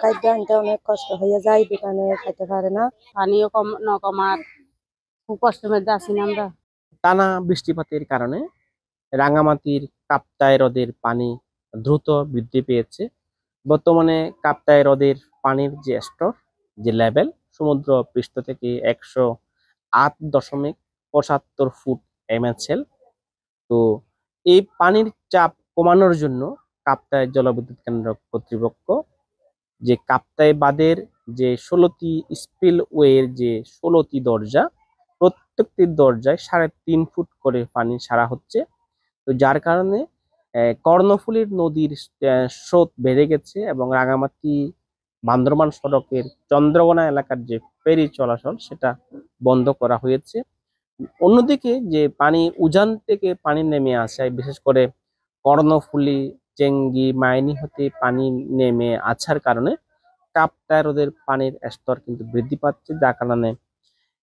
খাদ্য আনতে অনেক কষ্ট হয়ে যায়, দোকানে খাইতে পারে না। পানিও কম কমার খুব কষ্টের মধ্যে আছি না আমরা। টানা বৃষ্টিপাতের কারণে রাঙামাটির কাপ্তাই হ্রদের পানি দ্রুত বৃদ্ধি পেয়েছে। বর্তমানে কাপ্তাই হ্রদের পানির যে স্তর, যে লেভেল, সমুদ্র পৃষ্ঠ থেকে 108.75 ফুট MHL। তো এই পানির চাপ কমানোর জন্য কাপ্তাই জলবিদ্যুৎ কেন্দ্র কর্তৃপক্ষ যে কাপ্তাই বাঁধের যে 16টি স্পিলওয়ের যে 16টি দরজা, প্রত্যেকটি দরজায় 3.5 ফুট করে পানি ছাড়া হচ্ছে। তো যার কারণে কর্ণফুলীর নদীর স্রোত বেড়ে গেছে এবং রাঙামাটি বান্দরবান সড়কের চন্দ্রকোনা এলাকার যে ফেরি চলাচল সেটা বন্ধ করা হয়েছে। অন্যদিকে যে পানি উজান থেকে পানি নেমে আসায়, বিশেষ করে কর্ণফুলী, চেঙ্গি, মাইনি হতে পানি নেমে আসার কারণে কাপ্তাই হ্রদের পানির স্তর কিন্তু বৃদ্ধি পাচ্ছে, যার কারণে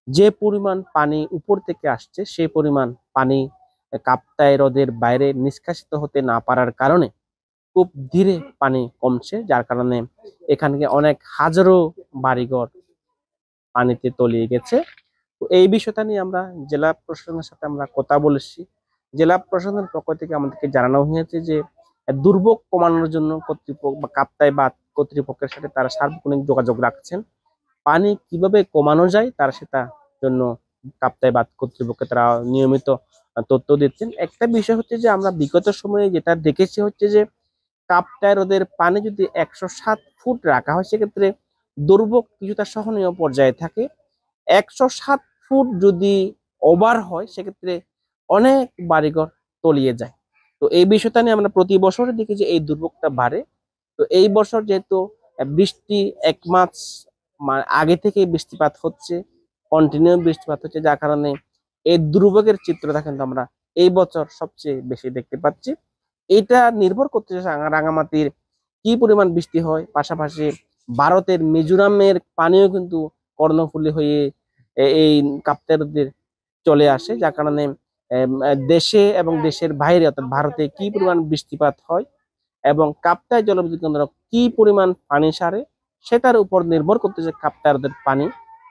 যে পরিমাণ পানি উপর থেকে আসছে সেই পরিমাণ পানি কাপ্তাই হ্রদের বাইরে নিষ্কাশিত হতে না পারার কারণে খুব ধীরে পানি কমছে, যার কারণে এখানে অনেক হাজারো বাড়িঘর পানিতে তলিয়ে গেছে। তো এই বিষয়টা নিয়ে আমরা জেলা প্রশাসনের সাথে আমরা কথা বলেছি। জেলা প্রশাসনের পক্ষ থেকে আমাদেরকে জানানো হয়েছে যে দুর্ভোগ কমানোর জন্য কর্তৃপক্ষ বা কাপ্তাই বাঁধ কর্তৃপক্ষের সাথে তারা সার্বক্ষণিক যোগাযোগ রাখছেন। পানি কিভাবে কমানো যায় তার সেটা জন্য কাপ্তাই বাঁধ কর্তৃপক্ষকে তারা নিয়মিত তথ্য দিচ্ছেন। একটা বিষয় হচ্ছে যে আমরা বিগত সময়ে যেটা দেখেছি হচ্ছে যে কাপ্তাই হ্রদের পানি যদি 107 ফুট রাখা হয় সেক্ষেত্রে দুর্ভোগ কিছুটা সহনীয় পর্যায়ে থাকে। 107 ফুট যদি ওভার হয় সেক্ষেত্রে অনেক বাড়িঘর তলিয়ে যায়। তো এই বিষয়টা নিয়ে আমরা প্রতি বছরের দেখি যে এই দুর্ভোগটা বাড়ে। তো এই বছর যেহেতু বৃষ্টি 1 মাস আগে থেকে বৃষ্টিপাত হচ্ছে, কন্টিনিউ বৃষ্টিপাত হচ্ছে, যার কারণে এই দুর্ভোগের চিত্রটা কিন্তু আমরা এই বছর সবচেয়ে বেশি দেখতে পাচ্ছি। এটা নির্ভর করতেছে রাঙামাটির কি পরিমাণ বৃষ্টি হয়, পাশাপাশি ভারতের মিজোরামের পানিও কিন্তু কর্ণফুলী হয়ে এই কাপ্তাই হ্রদের চলে আসে, যার কারণে দেশে এবং দেশের বাইরে অর্থাৎ ভারতে কি পরিমাণ বৃষ্টিপাত হয় এবং কাপ্তাই জলবিদ্যুৎ কেন্দ্র কি পরিমাণ পানি ছাড়ে সেটার উপর নির্ভর করতেছে কাপ্তাই হ্রদের পানি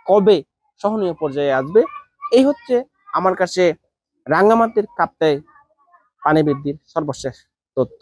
কবে সহনীয় পর্যায়ে আসবে। এই হচ্ছে আমার কাছে রাঙ্গামাটির কাপ্তাই পানি বৃদ্ধির সর্বশেষ তথ্য।